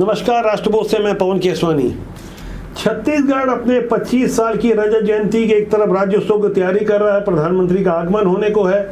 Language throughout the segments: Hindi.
नमस्कार, राष्ट्रबोध से मैं पवन केसवानी। छत्तीसगढ़ अपने 25 साल की रजत जयंती के एक तरफ राज्योत्सव की तैयारी कर रहा है, प्रधानमंत्री का आगमन होने को है,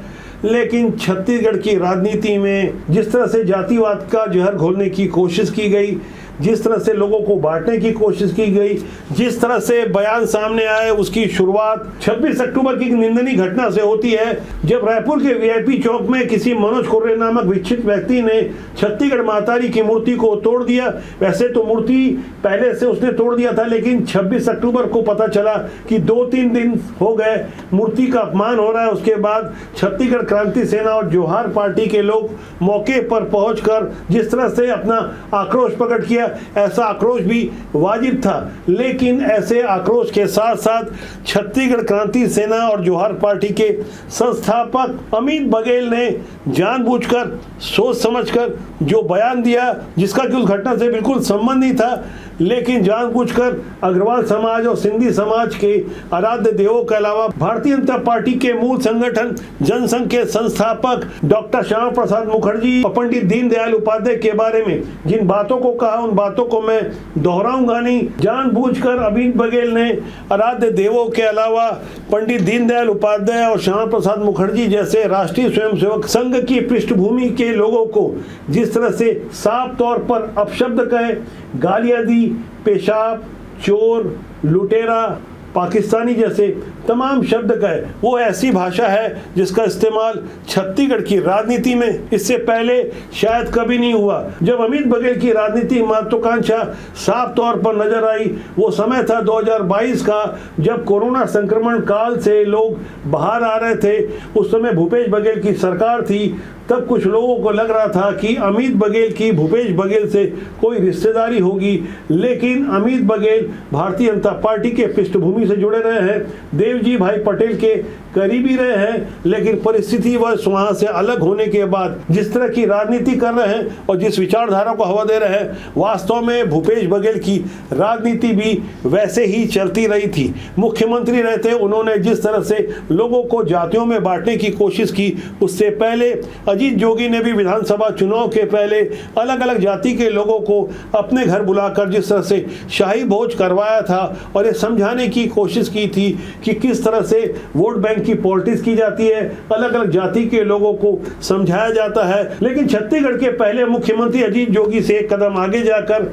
लेकिन छत्तीसगढ़ की राजनीति में जिस तरह से जातिवाद का जहर घोलने की कोशिश की गई, जिस तरह से लोगों को बांटने की कोशिश की गई, जिस तरह से बयान सामने आए, उसकी शुरुआत 26 अक्टूबर की निंदनीय घटना से होती है, जब रायपुर के वीआईपी चौक में किसी मनोज कुर्रे नामक विक्षित व्यक्ति ने छत्तीसगढ़ मातारी की मूर्ति को तोड़ दिया। वैसे तो मूर्ति पहले से उसने तोड़ दिया था, लेकिन 26 अक्टूबर को पता चला कि 2-3 दिन हो गए, मूर्ति का अपमान हो रहा है। उसके बाद छत्तीसगढ़ क्रांति सेना और जोहार पार्टी के लोग मौके पर पहुंचकर जिस तरह से अपना आक्रोश प्रकट किया, ऐसा आक्रोश भी वाजिब था, लेकिन ऐसे आक्रोश के साथ साथ छत्तीसगढ़ क्रांति सेना और जोहार पार्टी के संस्थापक अमित बघेल ने जानबूझकर, सोच समझकर जो बयान दिया, जिसका कि उस घटना से बिल्कुल संबंध नहीं था, लेकिन जानबूझकर अग्रवाल समाज और सिंधी समाज के आराध्य देवों के अलावा भारतीय जनता पार्टी के मूल संगठन जनसंघ के संस्थापक डॉक्टर श्यामा प्रसाद मुखर्जी और पंडित दीनदयाल उपाध्याय के बारे में जिन बातों को कहा, उन बातों को मैं दोहराऊंगा नहीं। जानबूझकर अमित बघेल ने आराध्य देवों के अलावा पंडित दीनदयाल उपाध्याय और श्यामा प्रसाद मुखर्जी जैसे राष्ट्रीय स्वयंसेवक संघ की पृष्ठभूमि के लोगों को जिस तरह से साफ तौर पर अपशब्द कहे, गालियां दी, पेशाब, चोर, लुटेरा, पाकिस्तानी जैसे तमाम शब्द कहे, वो ऐसी भाषा है जिसका इस्तेमाल छत्तीसगढ़ की राजनीति में इससे पहले शायद कभी नहीं हुआ। जब अमित बघेल की राजनीतिक महत्वाकांक्षा साफ तौर पर नजर आई, वो समय था 2022 का, जब कोरोना संक्रमण काल से लोग बाहर आ रहे थे। उस समय भूपेश बघेल की सरकार थी। तब कुछ लोगों को लग रहा था कि अमित बघेल की भूपेश बघेल से कोई रिश्तेदारी होगी, लेकिन अमित बघेल भारतीय जनता पार्टी के पृष्ठभूमि से जुड़े रहे हैं, देवजी भाई पटेल के करीबी रहे हैं, लेकिन परिस्थिति वहां से अलग होने के बाद जिस तरह की राजनीति कर रहे हैं और जिस विचारधारा को हवा दे रहे हैं, वास्तव में भूपेश बघेल की राजनीति भी वैसे ही चलती रही थी। मुख्यमंत्री रहते उन्होंने जिस तरह से लोगों को जातियों में बांटने की कोशिश की, उससे पहले अजीत जोगी ने भी विधानसभा चुनाव के पहले अलग अलग जाति के लोगों को अपने घर बुलाकर जिस तरह से शाही भोज करवाया था और ये समझाने की कोशिश की थी कि किस तरह से वोट बैंक की पॉलिटिक्स की जाती है, अलग अलग जाति के लोगों को समझाया जाता है। लेकिन छत्तीसगढ़ के पहले मुख्यमंत्री अजीत जोगी से एक कदम आगे जाकर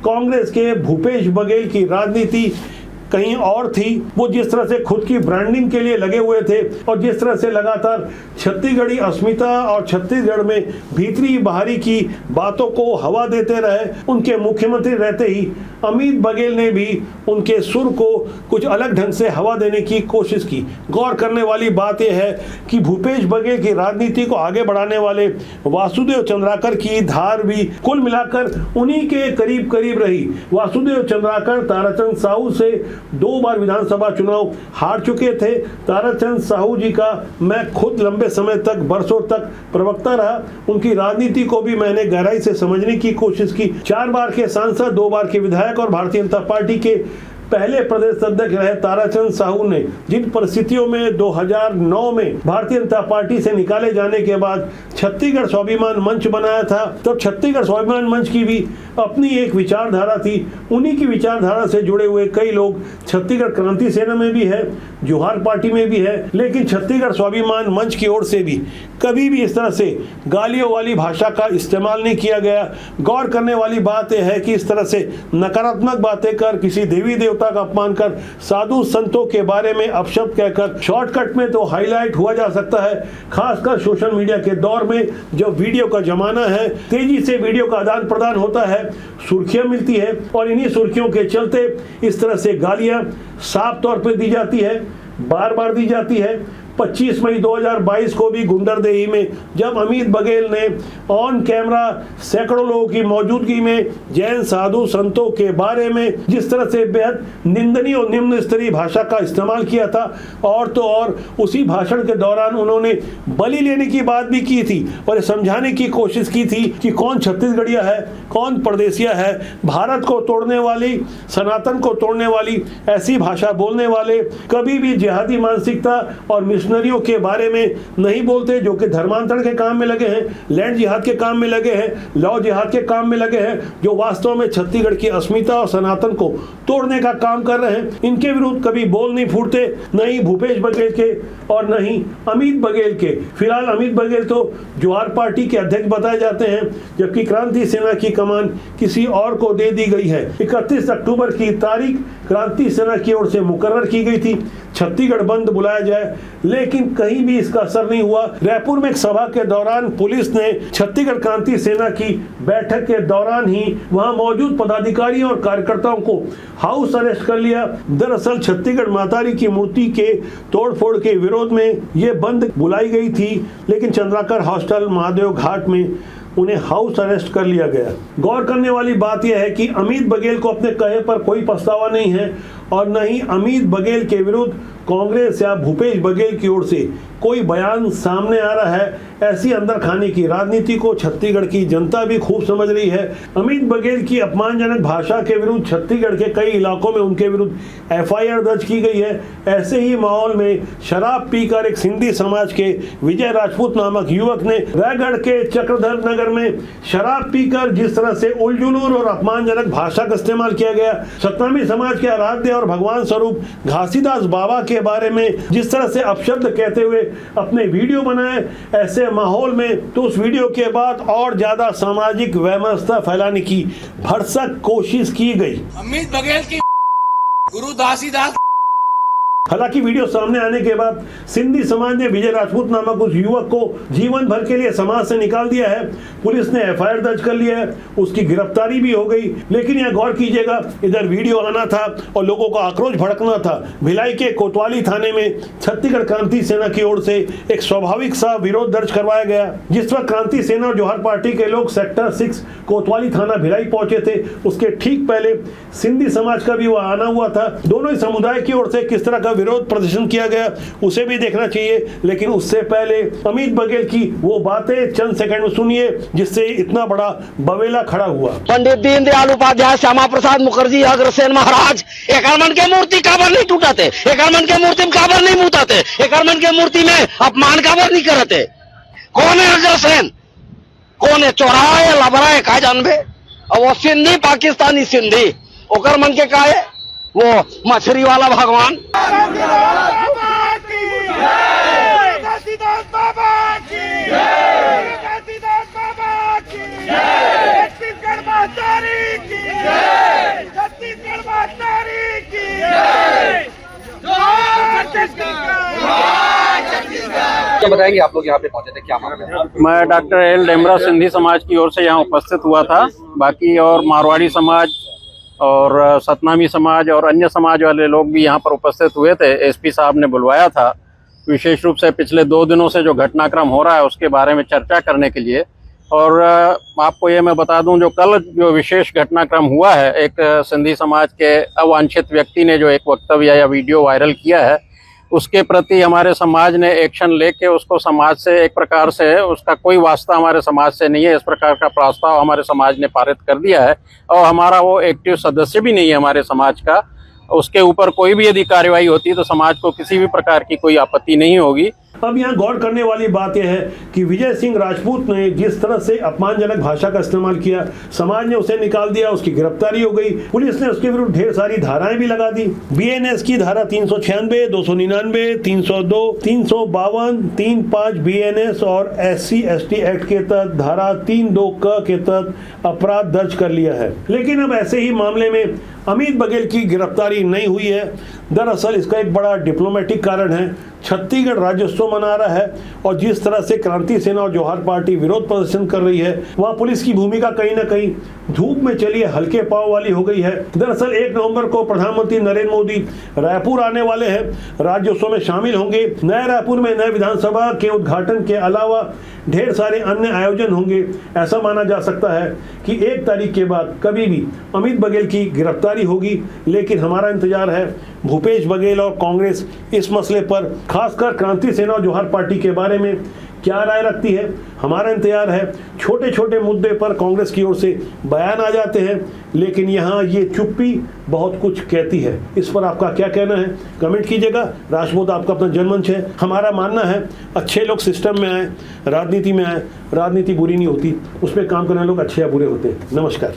कांग्रेस के भूपेश बघेल की राजनीति कहीं और थी। वो जिस तरह से खुद की ब्रांडिंग के लिए लगे हुए थे और जिस तरह से लगातार छत्तीसगढ़ी अस्मिता और छत्तीसगढ़ में भीतरी बाहरी की बातों को हवा देते रहे, उनके मुख्यमंत्री रहते ही अमित बघेल ने भी उनके सुर को कुछ अलग ढंग से हवा देने की कोशिश की। गौर करने वाली बात यह है कि भूपेश बघेल की राजनीति को आगे बढ़ाने वाले वासुदेव चंद्राकर की धार भी कुल मिलाकर उन्हीं के करीब करीब रही। वासुदेव चंद्राकर ताराचंद साहू से 2 बार विधानसभा चुनाव हार चुके थे। ताराचंद साहू जी का मैं खुद लंबे समय तक, बरसों तक प्रवक्ता रहा। उनकी राजनीति को भी मैंने गहराई से समझने की कोशिश की। 4 बार के सांसद, 2 बार के विधायक और भारतीय जनता पार्टी के पहले प्रदेश अध्यक्ष रहे ताराचंद साहू ने जिन परिस्थितियों में 2009 में भारतीय जनता पार्टी से निकाले जाने के बाद छत्तीसगढ़ स्वाभिमान मंच बनाया था, तब छत्तीसगढ़ स्वाभिमान मंच की भी अपनी एक विचारधारा थी। उन्हीं की विचारधारा से जुड़े हुए कई लोग छत्तीसगढ़ क्रांति सेना में भी है, जोहार पार्टी में भी है, लेकिन छत्तीसगढ़ स्वाभिमान मंच की ओर से भी कभी भी इस तरह से गालियों वाली भाषा का इस्तेमाल नहीं किया गया। गौर करने वाली बात यह है कि इस तरह से नकारात्मक बातें कर, किसी देवी देवता का अपमान कर, साधु संतों के बारे में अपशब्द कहकर शॉर्टकट में तो हाईलाइट हुआ जा सकता है। खासकर सोशल मीडिया के दौर में जब वीडियो का जमाना है, तेजी से वीडियो का आदान प्रदान होता है, सुर्खियां मिलती है और इन्हीं सुर्खियों के चलते इस तरह से गालियां साफ तौर पर दी जाती है, बार बार दी जाती है। 25 मई 2022 को भी गुंडरदेही में जब अमित बघेल ने ऑन कैमरा सैकड़ों लोगों की मौजूदगी में जैन साधु संतों के बारे में जिस तरह से बेहद निंदनीय और निम्न स्तरीय भाषा का इस्तेमाल किया था, और तो और उसी भाषण के दौरान उन्होंने बलि लेने की बात भी की थी और समझाने की कोशिश की थी कि कौन छत्तीसगढ़िया है, कौन परदेसिया है। भारत को तोड़ने वाली, सनातन को तोड़ने वाली ऐसी भाषा बोलने वाले कभी भी जिहादी मानसिकता और मिशनरियों के बारे में नहीं बोलते जो कि धर्मांतरण के काम में लगे हैं, लैंड जिहाद के काम में लगे हैं, लॉ जिहाद के काम में लगे हैं, जो वास्तव में छत्तीसगढ़ की अस्मिता और सनातन को तोड़ने का काम कर रहे हैं। इनके विरुद्ध कभी बोल नहीं फूटते, न ही भूपेश बघेल के और न ही अमित बघेल के। फिलहाल अमित बघेल तो जोहार पार्टी के अध्यक्ष बताए जाते हैं, जबकि क्रांति सेना की कमान किसी और को दे दी गई है। 31 अक्टूबर की तारीख क्रांति सेना की ओर से मुकर्रर की गई थी, छत्तीसगढ़ बंद बुलाया जाए, लेकिन कहीं भी इसका असर नहीं हुआ। रायपुर में एक सभा के दौरान पुलिस ने छत्तीसगढ़ क्रांति सेना की बैठक के दौरान ही वहां मौजूद पदाधिकारियों और कार्यकर्ताओं को हाउस अरेस्ट कर लिया। दरअसल छत्तीसगढ़ मातारी की मूर्ति के तोड़फोड़ के विरोध में ये बंद बुलाई गई थी, लेकिन चंद्राकर हॉस्टल महादेव घाट में उन्हें हाउस अरेस्ट कर लिया गया। गौर करने वाली बात यह है कि अमित बघेल को अपने कहे पर कोई पछतावा नहीं है और न ही अमित बघेल के विरुद्ध कांग्रेस या भूपेश बघेल की ओर से कोई बयान सामने आ रहा है। ऐसी अंदर खाने की राजनीति को छत्तीसगढ़ की जनता भी खूब समझ रही है। अमित बघेल की अपमानजनक भाषा के विरुद्ध छत्तीसगढ़ के कई इलाकों में उनके विरुद्ध एफआईआर दर्ज की गई है। ऐसे ही माहौल में शराब पीकर एक सिंधी समाज के विजय राजपूत नामक युवक ने रायगढ़ के चक्रधर नगर में शराब पीकर जिस तरह से उलझुलूर और अपमानजनक भाषा का इस्तेमाल किया गया, सतनामी समाज के आराध्य और भगवान स्वरूप घासीदास बाबा के बारे में जिस तरह से अपशब्द कहते हुए अपने वीडियो बनाए, ऐसे माहौल में तो उस वीडियो के बाद और ज्यादा सामाजिक वैमनस्यता फैलाने की भरसक कोशिश की गई। अमित बघेल की गुरु घासीदास। हालांकि वीडियो सामने आने के बाद सिंधी समाज ने विजय राजपूत नामक उस युवक को जीवन भर के लिए समाज से निकाल दिया है। पुलिस ने एफआईआर दर्ज कर लिया है, उसकी गिरफ्तारी भी हो गई। लेकिन यह गौर कीजिएगा, इधर वीडियो आना था और लोगों का आक्रोश भड़कना था। भिलाई के कोतवाली थाने में छत्तीसगढ़ क्रांति सेना की ओर से एक स्वाभाविक सा विरोध दर्ज करवाया गया। जिस वक्त क्रांति सेना और जोहार पार्टी के लोग सेक्टर 6 कोतवाली थाना भिलाई पहुंचे थे, उसके ठीक पहले सिंधी समाज का भी वह आना हुआ था। दोनों ही समुदाय की ओर से किस तरह का विरोध प्रदर्शन किया गया उसे भी देखना चाहिए। लेकिन उससे पहले अमित बघेल की वो बातें चंद सेकंड में सुनिए जिससे इतना बड़ा बवेला खड़ा हुआ। पंडित दीनदयाल उपाध्याय, श्यामा प्रसाद मुखर्जी, अग्रसेन महाराज एक हरमन के मूर्ति काबर नहीं टूटाते, एक हरमन के मूर्ति में काबर नहीं मुताते, एक हरमन के मूर्ति में अपमान काबर नहीं करते। कौन है अग्रसेन, कौन है चौराहा है, लबरा है, का जानबे। और वो सिंधी पाकिस्तानी सिंधी ओकर मन के का है, वो मछली वाला भगवान। क्या बताएंगे आप लोग यहाँ पे पहुंचे थे, क्या मामला है? मैं डॉक्टर एल डेमरा सिंधी समाज की ओर से यहाँ उपस्थित हुआ था। बाकी और मारवाड़ी समाज और सतनामी समाज और अन्य समाज वाले लोग भी यहाँ पर उपस्थित हुए थे। एसपी साहब ने बुलवाया था विशेष रूप से पिछले 2 दिनों से जो घटनाक्रम हो रहा है उसके बारे में चर्चा करने के लिए। और आपको ये मैं बता दूं, जो कल जो विशेष घटनाक्रम हुआ है, एक सिंधी समाज के अवांछित व्यक्ति ने जो एक वक्तव्य या वीडियो वायरल किया है, उसके प्रति हमारे समाज ने एक्शन लेके उसको समाज से एक प्रकार से उसका कोई वास्ता हमारे समाज से नहीं है, इस प्रकार का प्रस्ताव हमारे समाज ने पारित कर दिया है। और हमारा वो एक्टिव सदस्य भी नहीं है हमारे समाज का। उसके ऊपर कोई भी यदि कार्रवाई होती है तो समाज को किसी भी प्रकार की कोई आपत्ति नहीं होगी। अब यहाँ गौर करने वाली बात यह है कि विजय सिंह राजपूत ने जिस तरह से अपमानजनक भाषा का इस्तेमाल किया, समाज ने उसे निकाल दिया, उसकी गिरफ्तारी हो गई। पुलिस ने उसके विरुद्ध ढेर सारी धाराएं भी लगा दी। बीएनएस की धारा 396, 299, 302, 352, 35 बीएनएस और SC/ST एक्ट के तहत धारा 32 क के तहत अपराध दर्ज कर लिया है। लेकिन अब ऐसे ही मामले में अमित बघेल की गिरफ्तारी नहीं हुई है। दरअसल इसका एक बड़ा डिप्लोमेटिक कारण है। छत्तीसगढ़ राज्योत्सव मना रहा है और जिस तरह से क्रांति सेना और जोहार पार्टी विरोध प्रदर्शन कर रही है, वहां पुलिस की भूमिका कहीं ना कहीं धूप में चलिए हल्के पांव वाली हो गई है। दरअसल 1 नवंबर को प्रधानमंत्री नरेंद्र मोदी रायपुर आने वाले हैं, राज्योत्सव में शामिल होंगे। नए रायपुर में नए विधानसभा के उद्घाटन के अलावा ढेर सारे अन्य आयोजन होंगे। ऐसा माना जा सकता है कि 1 तारीख के बाद कभी भी अमित बघेल की गिरफ्तारी होगी। लेकिन हमारा इंतजार है भूपेश बघेल और कांग्रेस इस मसले पर, खासकर क्रांति सेना और जोहार पार्टी के बारे में क्या राय रखती है, हमारा इंतजार है। छोटे छोटे मुद्दे पर कांग्रेस की ओर से बयान आ जाते हैं, लेकिन यहाँ ये चुप्पी बहुत कुछ कहती है। इस पर आपका क्या कहना है, कमेंट कीजिएगा। राजपूत आपका अपना जनमंच है। हमारा मानना है अच्छे लोग सिस्टम में आए, राजनीति में आए। राजनीति बुरी नहीं होती, उसमें काम करने लोग अच्छे या बुरे होते हैं। नमस्कार।